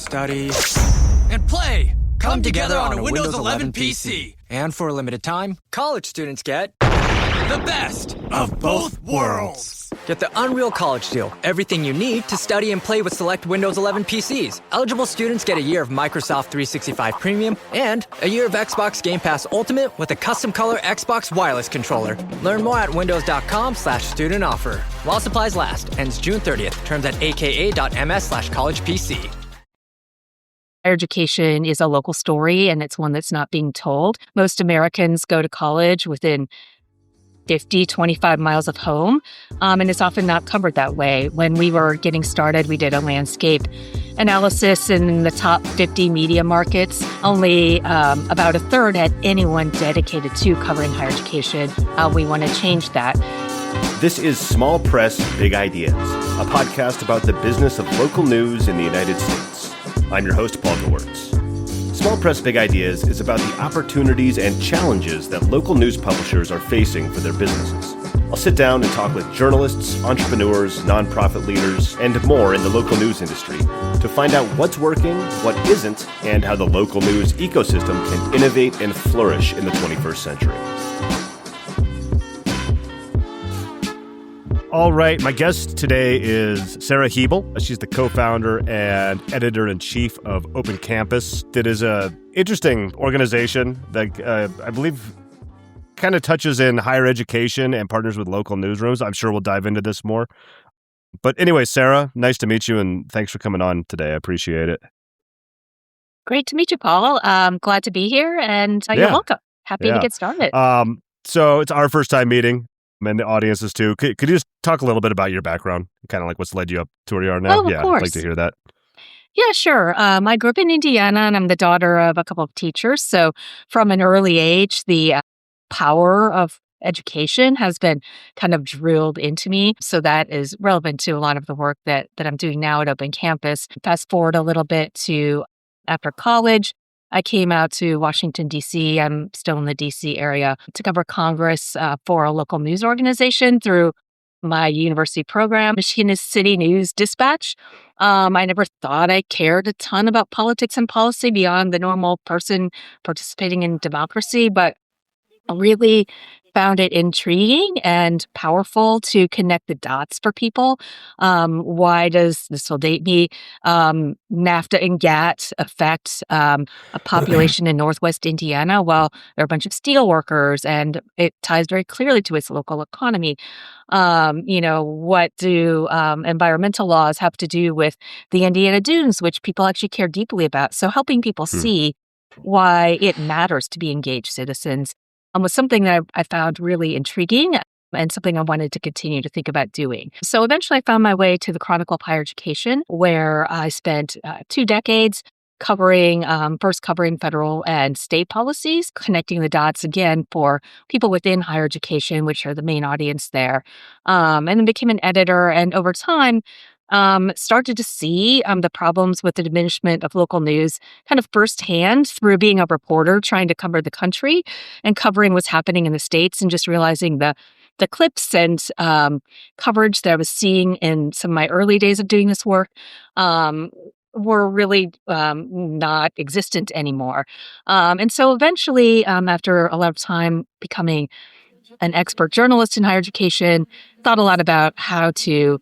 study, and play come together on a Windows 11 PC. And for a limited time, college students get The best of both worlds. Get the Unreal College Deal. Everything you need to study and play with select Windows 11 PCs. Eligible students get a year of Microsoft 365 Premium and a year of Xbox Game Pass Ultimate with a custom color Xbox wireless controller. Learn more at windows.com/student offer. While supplies last. Ends June 30th. Terms at aka.ms/collegepc. Higher education is a local story, and it's one that's not being told. Most Americans go to college within 50, 25 miles of home, and it's often not covered that way. When we were getting started, we did a landscape analysis in the top 50 media markets. Only about a third had anyone dedicated to covering higher education. We want to change that. This is Small Press, Big Ideas, a podcast about the business of local news in the United States. I'm your host, Paul Gewertz. Small Press Big Ideas is about the opportunities and challenges that local news publishers are facing for their businesses. I'll sit down and talk with journalists, entrepreneurs, nonprofit leaders, and more in the local news industry to find out what's working, what isn't, and how the local news ecosystem can innovate and flourish in the 21st century. All right, my guest today is Sara Hebel. She's the co-founder and editor-in-chief of Open Campus. That is an interesting organization that I believe kind of touches in higher education and partners with local newsrooms. I'm sure we'll dive into this more. But anyway, Sara, nice to meet you, and thanks for coming on today. I appreciate it. Great to meet you, Paul. Glad to be here, and you're welcome. Happy to get started. So it's our first time meeting. And the audiences too. Could you just talk a little bit about your background, kind of like what's led you up to where you are now? Oh, of course. I'd like to hear that. Yeah, sure. I grew up in Indiana, and I'm the daughter of a couple of teachers. So from an early age, the power of education has been kind of drilled into me. So that is relevant to a lot of the work that I'm doing now at Open Campus. Fast forward a little bit to after college. I came out to Washington, D.C. I'm still in the D.C. area to cover Congress for a local news organization through my university program, Michigan City News Dispatch. I never thought I cared a ton about politics and policy beyond the normal person participating in democracy, but I really found it intriguing and powerful to connect the dots for people. Why does, this will date me, NAFTA and GATT affect a population in Northwest Indiana? Well, there are a bunch of steel workers, and it ties very clearly to its local economy. What do environmental laws have to do with the Indiana Dunes, which people actually care deeply about? So helping people see why it matters to be engaged citizens was something that I found really intriguing and something I wanted to continue to think about doing. So eventually I found my way to the Chronicle of Higher Education, where I spent 2 decades covering federal and state policies, connecting the dots again for people within higher education, which are the main audience there, and then became an editor. And over time, started to see the problems with the diminishment of local news kind of firsthand through being a reporter trying to cover the country and covering what's happening in the States, and just realizing the clips and coverage that I was seeing in some of my early days of doing this work were really not existent anymore. And so eventually, after a lot of time becoming an expert journalist in higher education, thought a lot about how to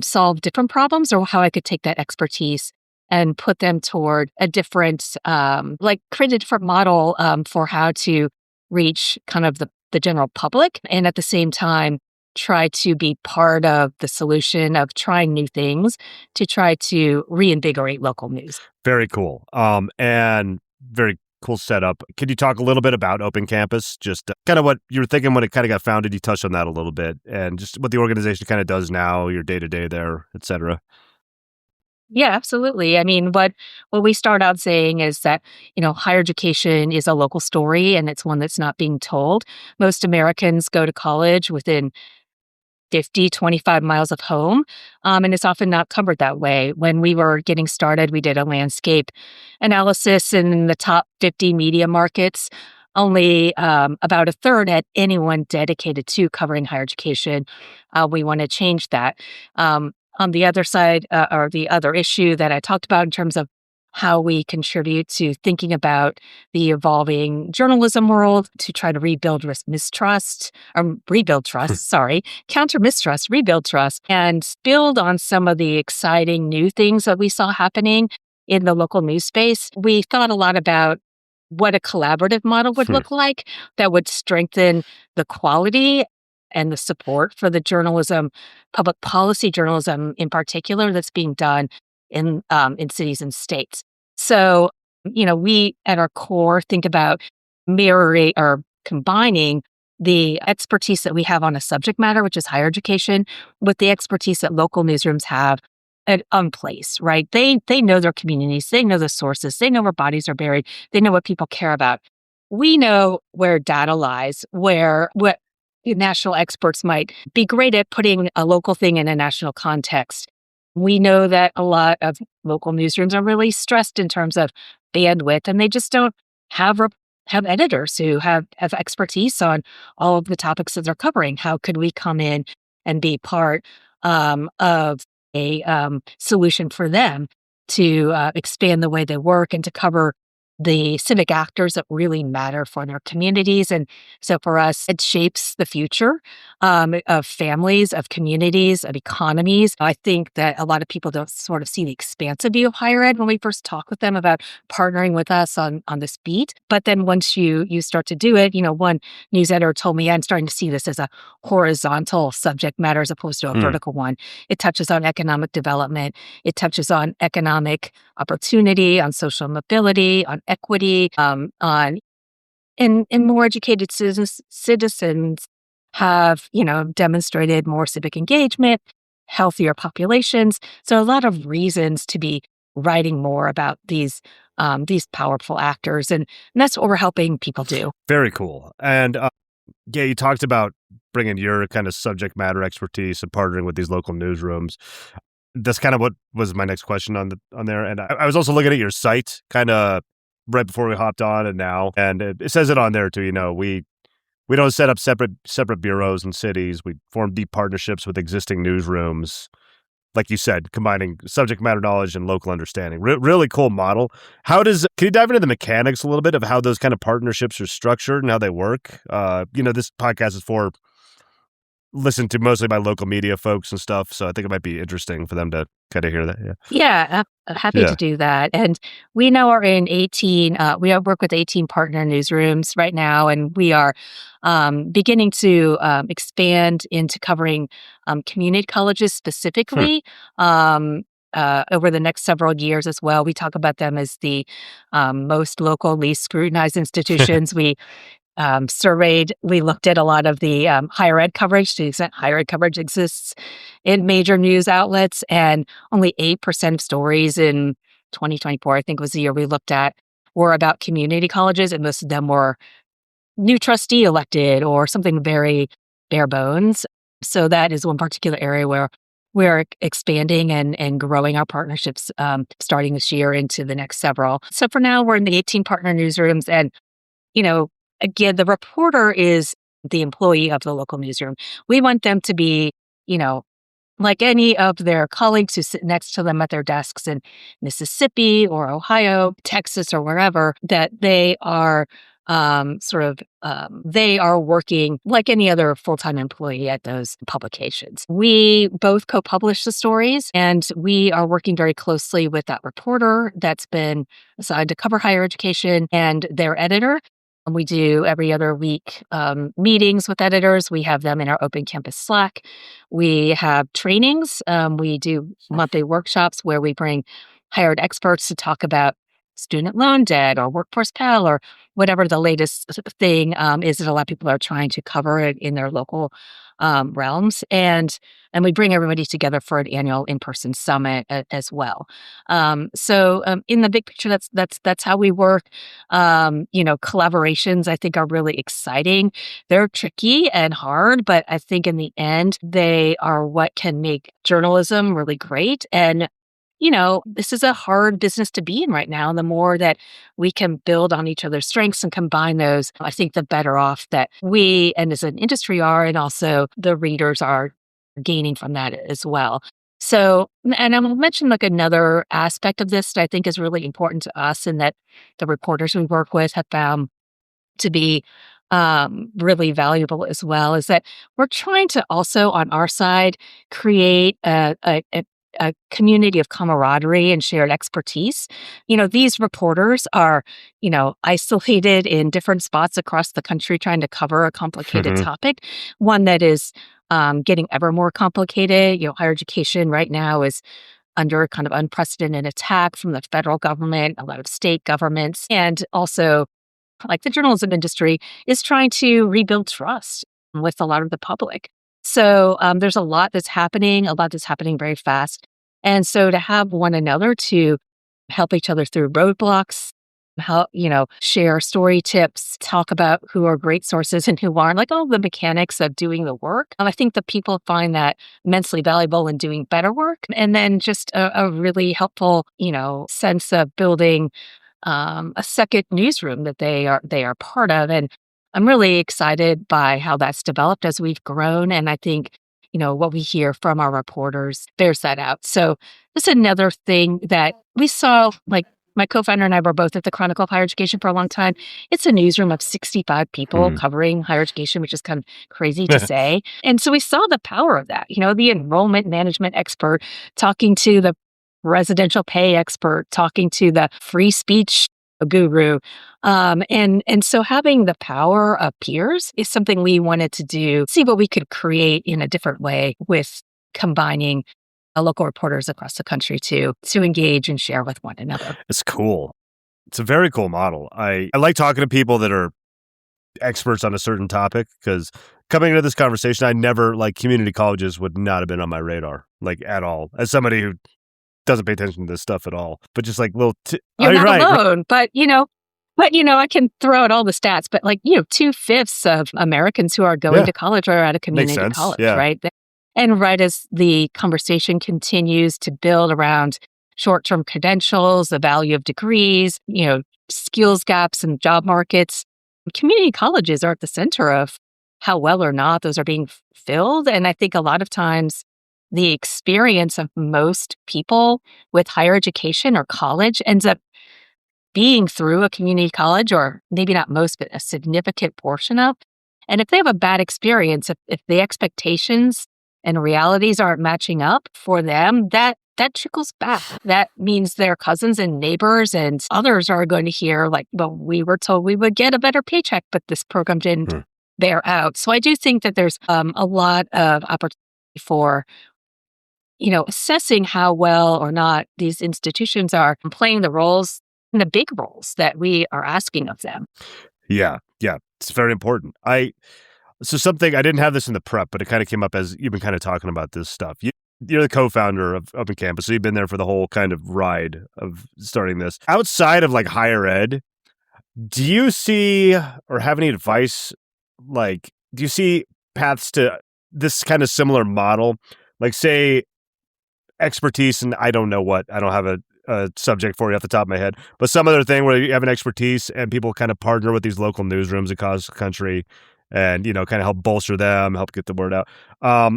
solve different problems, or how I could take that expertise and put them toward a different, create a different model for how to reach kind of the general public, and at the same time, try to be part of the solution of trying new things to try to reinvigorate local news. Very cool. And very cool setup. Could you talk a little bit about Open Campus? Just kind of what you were thinking when it kind of got founded. You touched on that a little bit, and just what the organization kind of does now, your day-to-day there, et cetera. Yeah, absolutely. I mean, what we start out saying is that, higher education is a local story, and it's one that's not being told. Most Americans go to college within 50, 25 miles of home, and it's often not covered that way. When we were getting started, we did a landscape analysis in the top 50 media markets. Only about a third had anyone dedicated to covering higher education. We want to change that. On the other side, or the other issue that I talked about in terms of how we contribute to thinking about the evolving journalism world to try to rebuild trust, sorry, counter mistrust, rebuild trust, and build on some of the exciting new things that we saw happening in the local news space. We thought a lot about what a collaborative model would look like that would strengthen the quality and the support for the journalism, public policy journalism in particular, that's being done in cities and states. So, we at our core think about mirroring or combining the expertise that we have on a subject matter, which is higher education, with the expertise that local newsrooms have on place, right? They know their communities, they know the sources, they know where bodies are buried, they know what people care about. We know where data lies, where what national experts might be great at putting a local thing in a national context. We know that a lot of local newsrooms are really stressed in terms of bandwidth, and they just don't have have editors who have expertise on all of the topics that they're covering. How could we come in and be part of a solution for them to expand the way they work and to cover the civic actors that really matter for their communities? And so for us, it shapes the future of families, of communities, of economies. I think that a lot of people don't sort of see the expansive view of higher ed when we first talk with them about partnering with us on this beat. But then once you start to do it, one news editor told me, I'm starting to see this as a horizontal subject matter as opposed to a vertical one. It touches on economic development. It touches on economic opportunity, on social mobility, on equity, on and more educated citizens have, demonstrated more civic engagement, healthier populations. So a lot of reasons to be writing more about these powerful actors, and that's what we're helping people do. Very cool. And yeah, you talked about bringing your kind of subject matter expertise and partnering with these local newsrooms. That's kind of what was my next question on there. And I was also looking at your site kind of right before we hopped on and now, and it says it on there too. We don't set up separate bureaus and cities. We form deep partnerships with existing newsrooms, like you said, combining subject matter knowledge and local understanding. Really cool model. Can you dive into the mechanics a little bit of how those kind of partnerships are structured and how they work? This podcast is listened to mostly by local media folks and stuff, so I think it might be interesting for them to kind of hear that. Yeah, happy to do that. And we now are in 18. We work with 18 partner newsrooms right now, and we are beginning to expand into covering community colleges specifically. Over the next several years as well. We talk about them as the most local, least scrutinized institutions. We looked at a lot of the higher ed coverage to the extent higher ed coverage exists in major news outlets, and only 8% of stories in 2024, I think was the year we looked at, were about community colleges, and most of them were new trustee elected or something very bare bones. So that is one particular area where we're expanding and growing our partnerships starting this year into the next several. So for now, we're in the 18 partner newsrooms, and again, the reporter is the employee of the local newsroom. We want them to be, like any of their colleagues who sit next to them at their desks in Mississippi or Ohio, Texas, or wherever, that they are they are working like any other full-time employee at those publications. We both co-publish the stories, and we are working very closely with that reporter that's been assigned to cover higher education and their editor. We do every other week meetings with editors. We have them in our open campus Slack. We have trainings. We do monthly workshops where we bring hired experts to talk about student loan debt or workforce Pell or whatever the latest thing is that a lot of people are trying to cover it in their local realms. And we bring everybody together for an annual in-person summit as well. So in the big picture, that's how we work. Collaborations I think are really exciting. They're tricky and hard, but I think in the end, they are what can make journalism really great. And this is a hard business to be in right now. And the more that we can build on each other's strengths and combine those, I think the better off that we and as an industry are, and also the readers are gaining from that as well. So, and I'll mention like another aspect of this that I think is really important to us and that the reporters we work with have found to be really valuable as well is that we're trying to also on our side create a community of camaraderie and shared expertise. These reporters are, isolated in different spots across the country trying to cover a complicated Mhm. topic, one that is getting ever more complicated. Higher education right now is under kind of unprecedented attack from the federal government, a lot of state governments, and also like the journalism industry is trying to rebuild trust with a lot of the public. So there's a lot that's happening very fast. And so to have one another to help each other through roadblocks, help, share story tips, talk about who are great sources and who aren't, like all the mechanics of doing the work. I think the people find that immensely valuable in doing better work. And then just a really helpful, sense of building a second newsroom that they are part of. And I'm really excited by how that's developed as we've grown. And I think, what we hear from our reporters bears that out. So this is another thing that we saw, like my co-founder and I were both at the Chronicle of Higher Education for a long time. It's a newsroom of 65 people Hmm. covering higher education, which is kind of crazy to say. And so we saw the power of that, the enrollment management expert talking to the residential pay expert, talking to the free speech guru. And so having the power of peers is something we wanted to do, see what we could create in a different way with combining local reporters across the country to engage and share with one another. It's cool. It's a very cool model. I like talking to people that are experts on a certain topic because coming into this conversation, I never, like, community colleges would not have been on my radar, like, at all. As somebody who doesn't pay attention to this stuff at all, but just like little. You're not right. alone, but I can throw out all the stats, but 2/5 of Americans who are going Yeah. to college are at a community sense, college, yeah. right? And right as the conversation continues to build around short-term credentials, the value of degrees, skills gaps in job markets, community colleges are at the center of how well or not those are being filled. And I think a lot of times the experience of most people with higher education or college ends up being through a community college, or maybe not most, but a significant portion of. And if they have a bad experience, if the expectations and realities aren't matching up for them, that trickles back. That means their cousins and neighbors and others are going to hear like, well, we were told we would get a better paycheck, but this program didn't bear out. So I do think that there's a lot of opportunity for assessing how well or not these institutions are playing the roles and the big roles that we are asking of them. Yeah. It's very important. So something, I didn't have this in the prep, but it kind of came up as you've been kind of talking about this stuff. You're the co-founder of Open Campus, so you've been there for the whole kind of ride of starting this. Outside of like higher ed, do you see or have any advice? Like, do you see paths to this kind of similar model? Like, say, expertise, and I don't have a subject for you off the top of my head, but some other thing where you have an expertise and people kind of partner with these local newsrooms across the country and, kind of help bolster them, help get the word out. I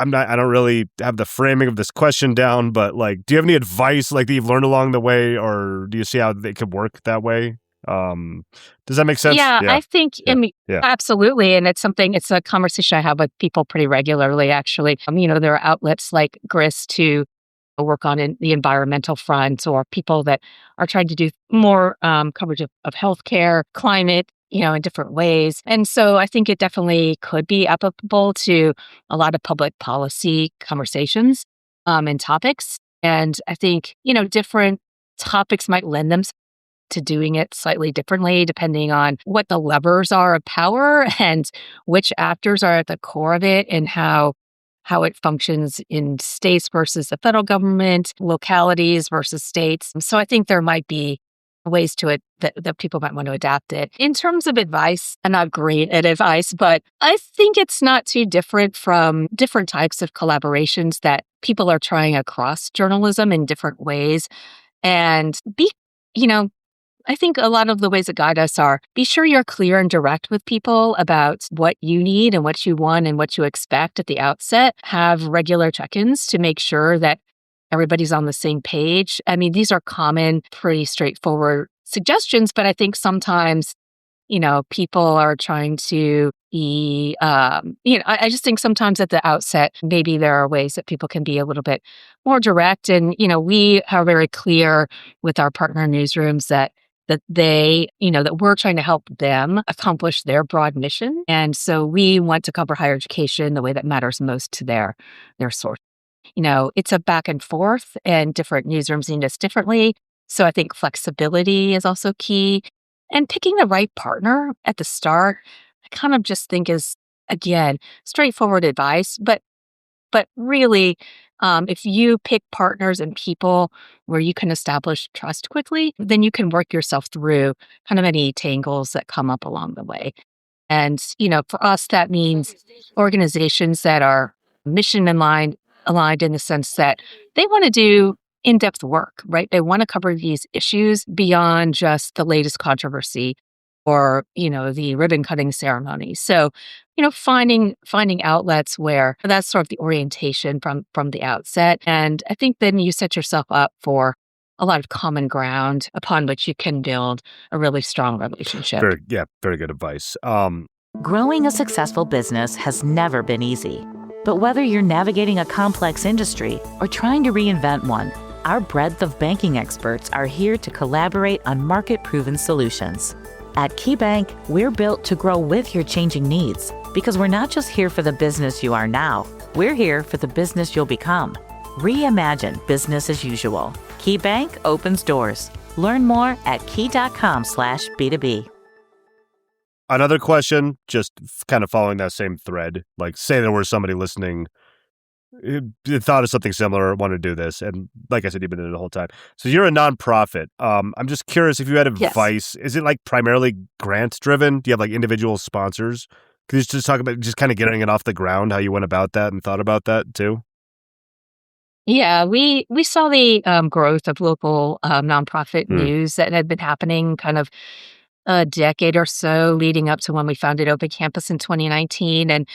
don't really have the framing of this question down, but like, do you have any advice like that you've learned along the way, or do you see how they could work that way? Does that make sense? Yeah, I think, Yeah. I mean, Yeah. absolutely. And it's a conversation I have with people pretty regularly, actually. There are outlets like GRIS to work on in the environmental front, or people that are trying to do more coverage of healthcare, climate, in different ways. And so I think it definitely could be applicable to a lot of public policy conversations and topics. And I think, different topics might lend themselves to doing it slightly differently depending on what the levers are of power and which actors are at the core of it and how it functions in states versus the federal government, localities versus states. So I think there might be ways to it that people might want to adapt it. In terms of advice, I'm not great at advice, but I think it's not too different from different types of collaborations that people are trying across journalism in different ways. And I think a lot of the ways that guide us are be sure you're clear and direct with people about what you need and what you want and what you expect at the outset. Have regular check-ins to make sure that everybody's on the same page. I mean, these are common, pretty straightforward suggestions, but I think sometimes, people are trying to be, I just think sometimes at the outset, maybe there are ways that people can be a little bit more direct. And, we are very clear with our partner newsrooms that they, that we're trying to help them accomplish their broad mission. And so we want to cover higher education the way that matters most to their source. It's a back and forth, and different newsrooms need us differently. So I think flexibility is also key. And picking the right partner at the start, I kind of just think is, again, straightforward advice. But really, if you pick partners and people where you can establish trust quickly, then you can work yourself through kind of any tangles that come up along the way. And, for us, that means organizations that are mission aligned in the sense that they want to do in-depth work, right? They want to cover these issues beyond just the latest controversy or, the ribbon cutting ceremony. So, finding outlets where that's sort of the orientation from the outset. And I think then you set yourself up for a lot of common ground upon which you can build a really strong relationship. Very good advice. Growing a successful business has never been easy. But whether you're navigating a complex industry or trying to reinvent one, our breadth of banking experts are here to collaborate on market-proven solutions. At KeyBank, we're built to grow with your changing needs because we're not just here for the business you are now, we're here for the business you'll become. Reimagine business as usual. KeyBank opens doors. Learn more at key.com/B2B. Another question, just kind of following that same thread, like say there was somebody listening who thought of something similar, wanted to do this. And like I said, you've been in it the whole time. So you're a nonprofit. I'm just curious if you had advice. Yes. Is it like primarily grant driven? Do you have like individual sponsors? Could you just talk about just kind of getting it off the ground, how you went about that and thought about that too? Yeah, we saw the growth of local nonprofit news that had been happening kind of a decade or so leading up to when we founded Open Campus in 2019, and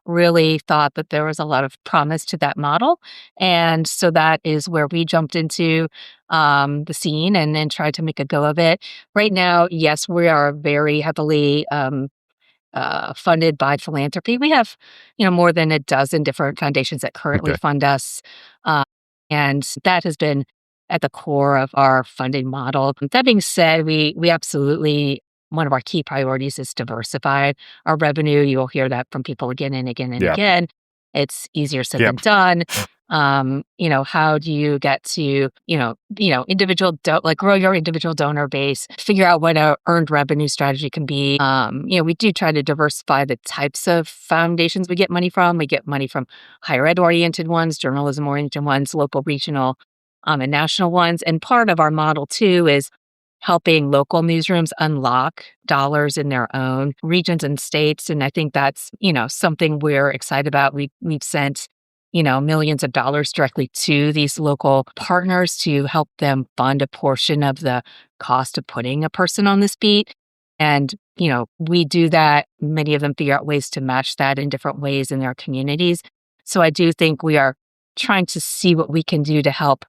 really thought that there was a lot of promise to that model. And so that is where we jumped into the scene and then tried to make a go of it. Right now, yes, we are very heavily funded by philanthropy. We have, more than a dozen different foundations that currently fund us. And that has been at the core of our funding model. That being said, we absolutely, one of our key priorities is diversify our revenue. You'll hear that from people again and again and again. It's easier said than done. How do you get to, individual, grow your individual donor base, figure out what our earned revenue strategy can be. We do try to diversify the types of foundations we get money from. We get money from higher ed oriented ones, journalism oriented ones, local, regional, and national ones. And part of our model too is helping local newsrooms unlock dollars in their own regions and states. And I think that's, something we're excited about. We've sent, millions of dollars directly to these local partners to help them fund a portion of the cost of putting a person on this beat. And, we do that. Many of them figure out ways to match that in different ways in their communities. So I do think we are trying to see what we can do to help,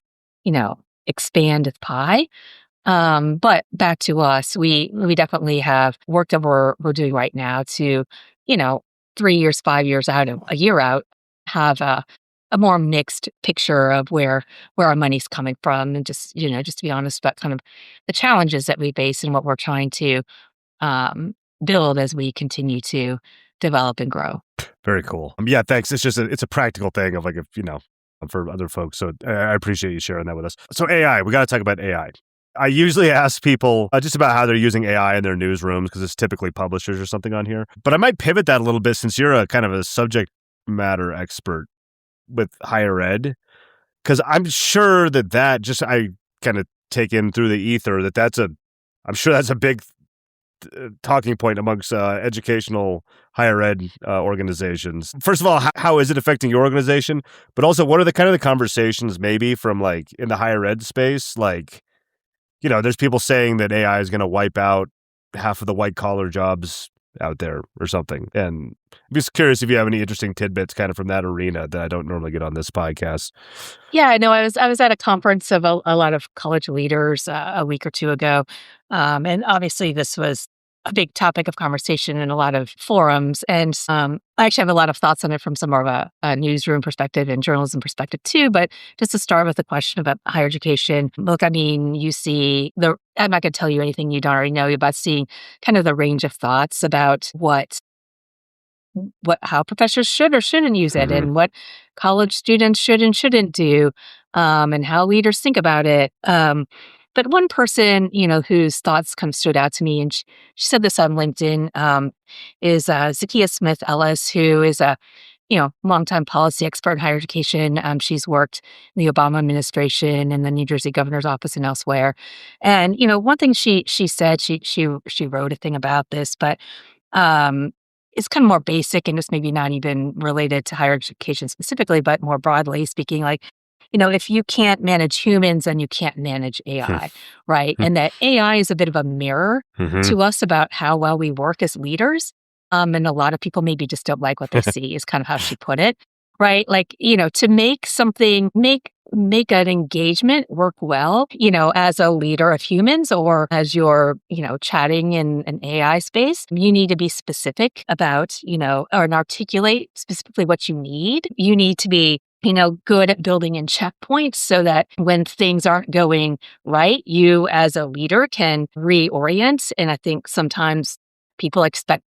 expand the pie. But back to us, we definitely have work that we're doing right now to, 3 years, 5 years out, and a year out, have a more mixed picture of where our money's coming from, and just to be honest about kind of the challenges that we face and what we're trying to build as we continue to develop and grow. Very cool. Yeah, thanks. It's just it's a practical thing of like if for other folks. So I appreciate you sharing that with us. So AI, we got to talk about AI. I usually ask people just about how they're using AI in their newsrooms because it's typically publishers or something on here. But I might pivot that a little bit since you're a kind of a subject matter expert with higher ed, because I'm sure that just I kind of take in through the ether I'm sure that's a big talking point amongst educational higher ed organizations. First of all, how is it affecting your organization? But also, what are the kind of the conversations maybe from like in the higher ed space, like, there's people saying that AI is going to wipe out half of the white collar jobs out there or something. And I'm just curious if you have any interesting tidbits kind of from that arena that I don't normally get on this podcast. Yeah, I know. I was at a conference of a lot of college leaders a week or two ago, and obviously this was a big topic of conversation in a lot of forums. And I actually have a lot of thoughts on it from some more of a newsroom perspective and journalism perspective too. But just to start with the question about higher education, look, I mean, you see the. I'm not going to tell you anything you don't already know about seeing kind of the range of thoughts about how professors should or shouldn't use it, and what college students should and shouldn't do, and how leaders think about it. But one person, whose thoughts kind of stood out to me, and she said this on LinkedIn, is Zakiya Smith Ellis, who is a longtime policy expert in higher education. She's worked in the Obama administration and the New Jersey governor's office and elsewhere. And one thing she said, she wrote a thing about this, but um, it's kind of more basic and just maybe not even related to higher education specifically, but more broadly speaking, like, if you can't manage humans, then you can't manage AI, right? And that AI is a bit of a mirror to us about how well we work as leaders. And a lot of people maybe just don't like what they see is kind of how she put it, right? Like, to make an engagement work well, as a leader of humans or as you're, chatting in an AI space, you need to be specific about, or articulate specifically what you need. You need to be good at building in checkpoints so that when things aren't going right, you as a leader can reorient. And I think sometimes people expect,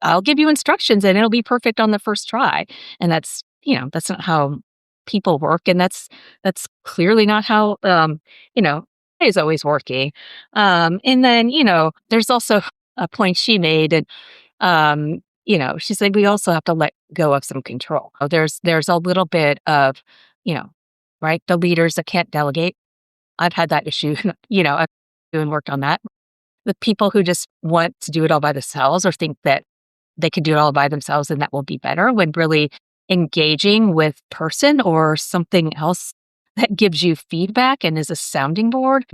I'll give you instructions and it'll be perfect on the first try. And that's not how people work. And that's clearly not how, is always working. And then, there's also a point she made, and she's like, we also have to let go of some control. There's a little bit of, right, the leaders that can't delegate. I've had that issue, I've doing work on that. The people who just want to do it all by themselves or think that they can do it all by themselves and that will be better, when really engaging with person or something else that gives you feedback and is a sounding board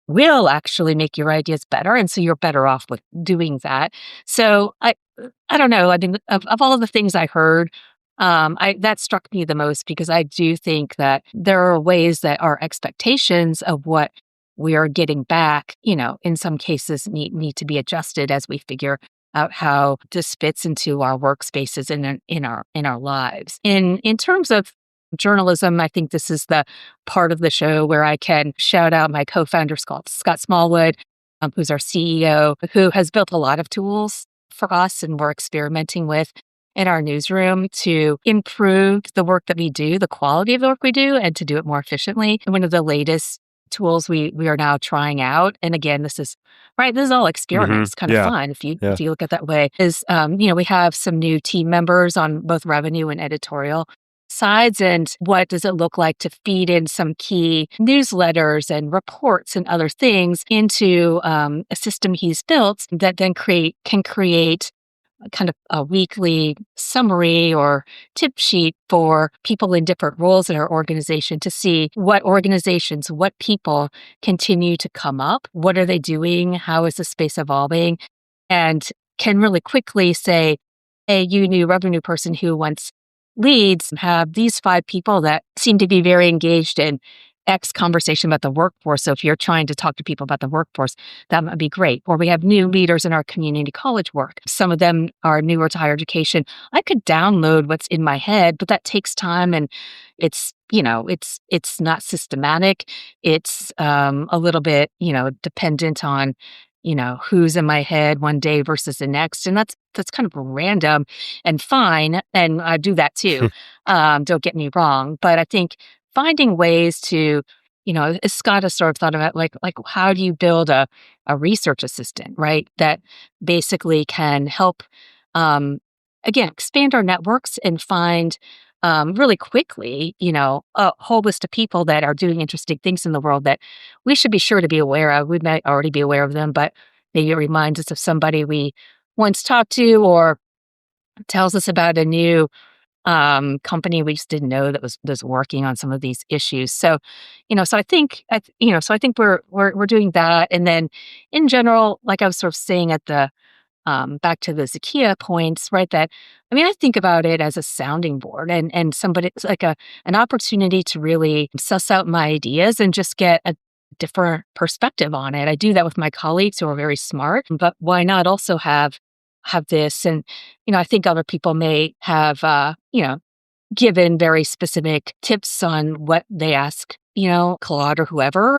will actually make your ideas better. And so you're better off with doing that. So I don't know. I mean, of all of the things I heard, that struck me the most, because I do think that there are ways that our expectations of what we are getting back, in some cases need to be adjusted as we figure out how this fits into our workspaces and in our lives. In terms of journalism, I think this is the part of the show where I can shout out my co-founder, Scott Smallwood, who's our CEO, who has built a lot of tools for us and we're experimenting with in our newsroom to improve the work that we do, the quality of the work we do, and to do it more efficiently. And one of the latest tools we are now trying out, and again, this is all experiments, kind of fun if you look at it that way, is we have some new team members on both revenue and editorial sides. And what does it look like to feed in some key newsletters and reports and other things into a system he's built that then can create kind of a weekly summary or tip sheet for people in different roles in our organization to see what people continue to come up, what are they doing, how is the space evolving, and can really quickly say, hey, you new revenue person who wants leads, have these 5 people that seem to be very engaged in X conversation about the workforce. So if you're trying to talk to people about the workforce, that might be great. Or we have new leaders in our community college work. Some of them are newer to higher education. I could download what's in my head, but that takes time, and it's not systematic. It's a little bit, dependent on, who's in my head one day versus the next. And that's kind of random and fine. And I do that too. Don't get me wrong. But I think finding ways to, as Scott has sort of thought about, like how do you build a research assistant, right? That basically can help, again, expand our networks and find really quickly, a whole list of people that are doing interesting things in the world that we should be sure to be aware of. We might already be aware of them, but maybe it reminds us of somebody we once talked to, or tells us about a new company we just didn't know that was working on some of these issues. So, so I think we're doing that. And then in general, like I was sort of saying at the back to the Zakia points, right? That I mean, I think about it as a sounding board and somebody it's like an opportunity to really suss out my ideas and just get a different perspective on it. I do that with my colleagues who are very smart, but why not also have this? And I think other people may have given very specific tips on what they ask, Claude or whoever.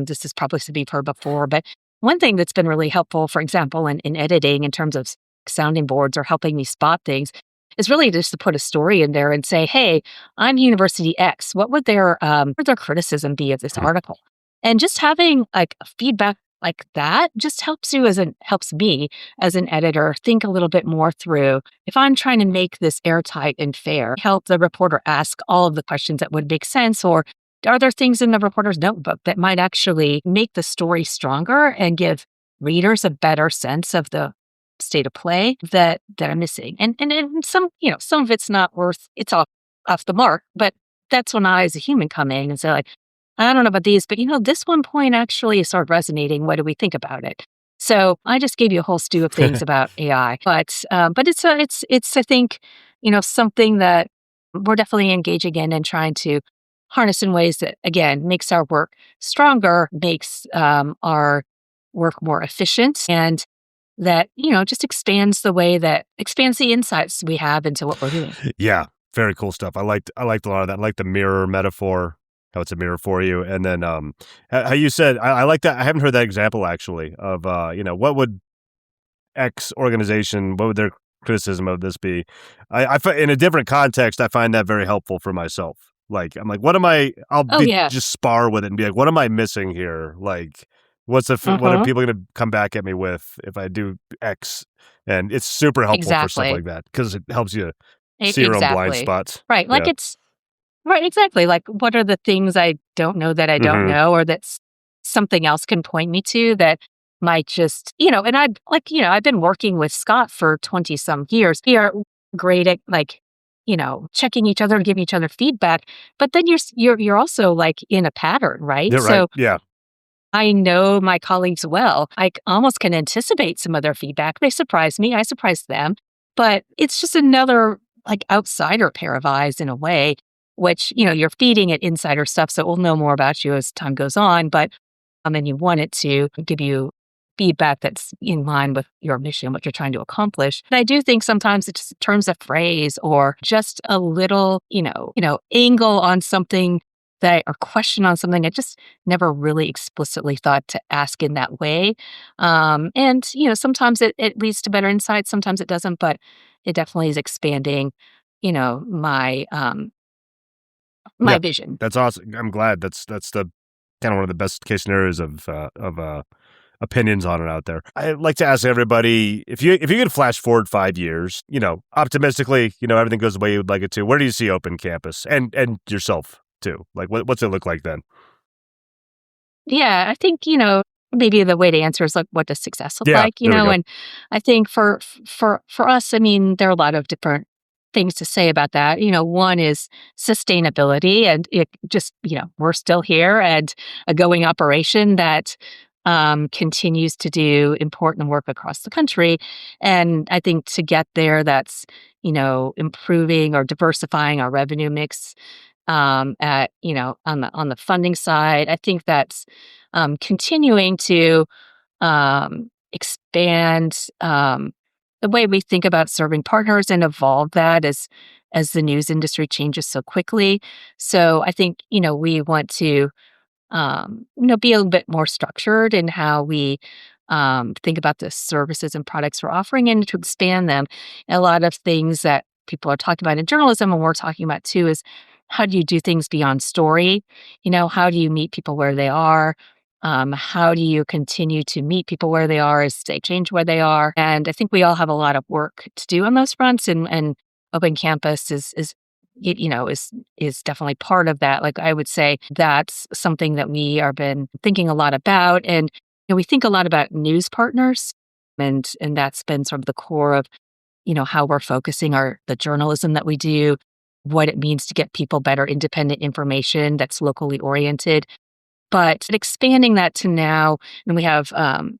This is probably something you've heard before, but one thing that's been really helpful, for example, in editing in terms of sounding boards or helping me spot things is really just to put a story in there and say, hey, I'm University X. What would their criticism be of this article? And just having like a feedback like that just helps me as an editor think a little bit more through if I'm trying to make this airtight and fair, help the reporter ask all of the questions that would make sense, or are there things in the reporter's notebook that might actually make the story stronger and give readers a better sense of the state of play that I'm missing? And some of it's not it's off the mark, but that's when I as a human come in and say like, I don't know about these, but this one point actually started resonating. What do we think about it? So I just gave you a whole stew of things about AI, but it's I think something that we're definitely engaging in and trying to harness in ways that again makes our work stronger, makes our work more efficient, and that just expands the insights we have into what we're doing. Yeah, very cool stuff. I liked a lot of that. I like the mirror metaphor. How it's a mirror for you. And then how you said, I like that. I haven't heard that example actually of, what would X organization, what would their criticism of this be? In a different context, I find that very helpful for myself. Like, I'm like, just spar with it and be like, what am I missing here? Like, what are people going to come back at me with if I do X? And it's super helpful for stuff like that because it helps you see your own blind spots. Right. Like Right, exactly. Like, what are the things I don't know that I don't know, or that something else can point me to that might just, and I've been working with Scott for 20 some years. We are great at checking each other and giving each other feedback, but then you're also like in a pattern, right? Yeah, so right. Yeah. I know my colleagues well. I almost can anticipate some of their feedback. They surprise me. I surprise them, but it's just another like outsider pair of eyes in a way, which, you're feeding it insider stuff, so it will know more about you as time goes on, but and you want it to give you feedback that's in line with your mission, what you're trying to accomplish. And I do think sometimes it just turns a phrase or just a little, angle on something or question on something I just never really explicitly thought to ask in that way. And, sometimes it leads to better insight, sometimes it doesn't, but it definitely is expanding, my vision. That's awesome. I'm glad. That's the kind of one of the best case scenarios of opinions on it out there. I'd like to ask everybody if you could flash forward 5 years, optimistically, everything goes the way you would like it to. Where do you see Open Campus and yourself too? Like, what's it look like then? Yeah, I think maybe the way to answer is like, what does success look like? And I think for us, I mean, there are a lot of different things to say about that. One is sustainability, and it just, we're still here and a going operation that continues to do important work across the country. And I think to get there, that's, improving or diversifying our revenue mix on the funding side. I think that's continuing to expand the way we think about serving partners and evolve that as the news industry changes so quickly. So I think, we want to, be a little bit more structured in how we think about the services and products we're offering and to expand them. And a lot of things that people are talking about in journalism and we're talking about too is how do you do things beyond story? How do you meet people where they are? How do you continue to meet people where they are as they change where they are? And I think we all have a lot of work to do on those fronts. And Open Campus is definitely part of that. Like I would say that's something that we have been thinking a lot about. And we think a lot about news partners, and that's been sort of the core of how we're focusing the journalism that we do, what it means to get people better independent information that's locally oriented. But expanding that to now, and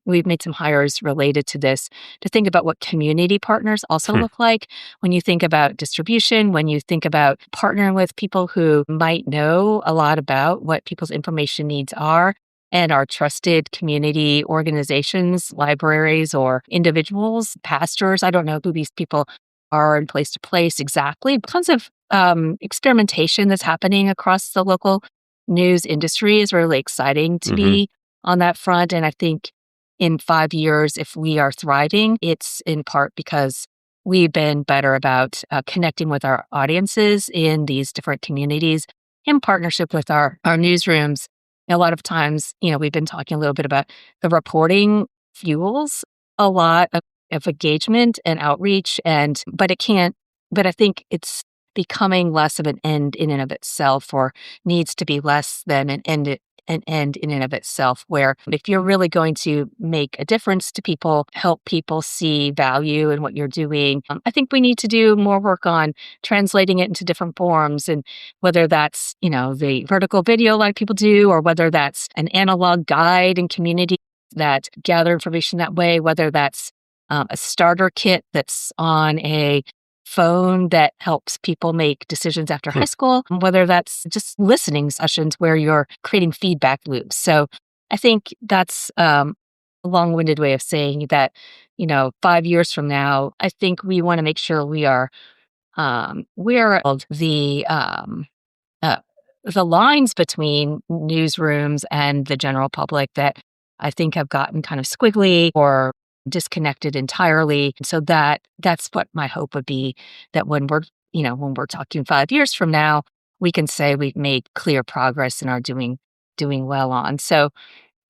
we've made some hires related to this to think about what community partners also look like when you think about distribution, when you think about partnering with people who might know a lot about what people's information needs are and are trusted community organizations, libraries, or individuals, pastors. I don't know who these people are in place to place exactly. Tons of experimentation that's happening across the local news industry is really exciting to be on that front. And I think in 5 years, if we are thriving, it's in part because we've been better about connecting with our audiences in these different communities in partnership with our newsrooms. A lot of times, we've been talking a little bit about the reporting fuels a lot of engagement and outreach, but I think it's becoming less of an end in and of itself, or needs to be less than an end in and of itself, where if you're really going to make a difference to people, help people see value in what you're doing, I think we need to do more work on translating it into different forms, and whether that's, the vertical video like people do, or whether that's an analog guide and community that gather information that way, whether that's a starter kit that's on a phone that helps people make decisions after high school, whether that's just listening sessions where you're creating feedback loops. So I think that's a long-winded way of saying that, 5 years from now, I think we want to make sure we are the lines between newsrooms and the general public that I think have gotten kind of squiggly or disconnected entirely. So that's what my hope would be, that when we're talking 5 years from now, we can say we've made clear progress and are doing well on. So,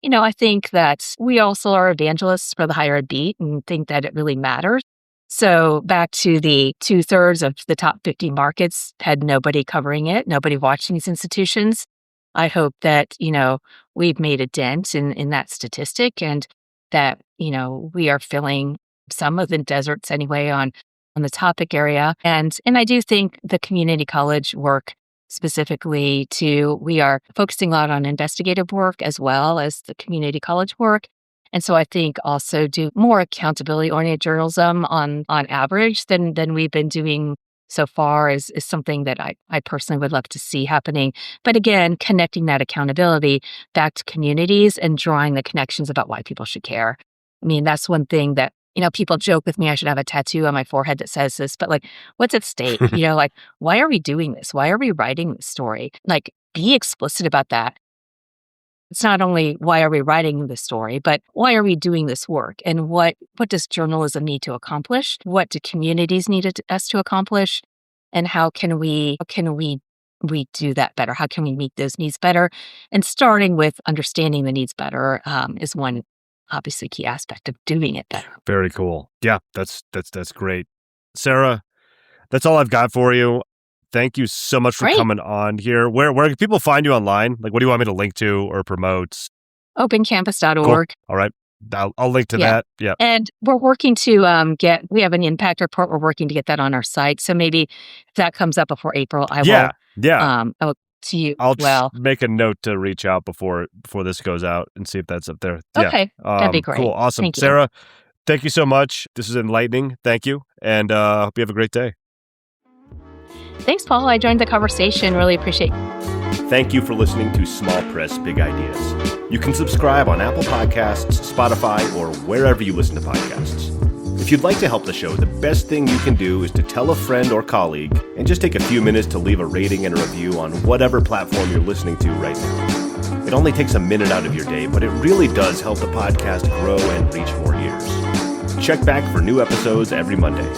I think that we also are evangelists for the higher ed beat and think that it really matters. So back to the 2/3 of the top 50 markets had nobody covering it, nobody watching these institutions. I hope that, we've made a dent in that statistic, and that, we are filling some of the deserts anyway on the topic area. And I do think the community college work specifically too, we are focusing a lot on investigative work as well as the community college work. And so I think also do more accountability-oriented journalism on average than we've been doing so far is something that I personally would love to see happening. But again, connecting that accountability back to communities and drawing the connections about why people should care. I mean, that's one thing that, people joke with me, I should have a tattoo on my forehead that says this, but what's at stake? Why are we doing this? Why are we writing this story? Be explicit about that. It's not only why are we writing this story, but why are we doing this work? And what does journalism need to accomplish? What do communities need us to accomplish? And how can we do that better? How can we meet those needs better? And starting with understanding the needs better is one obviously key aspect of doing it better. Very cool. Yeah, that's great. Sara, that's all I've got for you. Thank you so much for coming on here. Where can people find you online? What do you want me to link to or promote? Opencampus.org. Cool. All right. I'll link to that. Yeah. And we're working to we have an impact report. We're working to get that on our site. So maybe if that comes up before April, I will to you. I'll make a note to reach out before this goes out and see if that's up there. Okay. That'd be great. Cool. Awesome. Thank you. Sara, thank you so much. This is enlightening. Thank you. And hope you have a great day. Thanks, Paul. I joined the conversation. Really appreciate it. Thank you for listening to Small Press Big Ideas. You can subscribe on Apple Podcasts, Spotify, or wherever you listen to podcasts. If you'd like to help the show, the best thing you can do is to tell a friend or colleague and just take a few minutes to leave a rating and a review on whatever platform you're listening to right now. It only takes a minute out of your day, but it really does help the podcast grow and reach more ears. Check back for new episodes every Monday.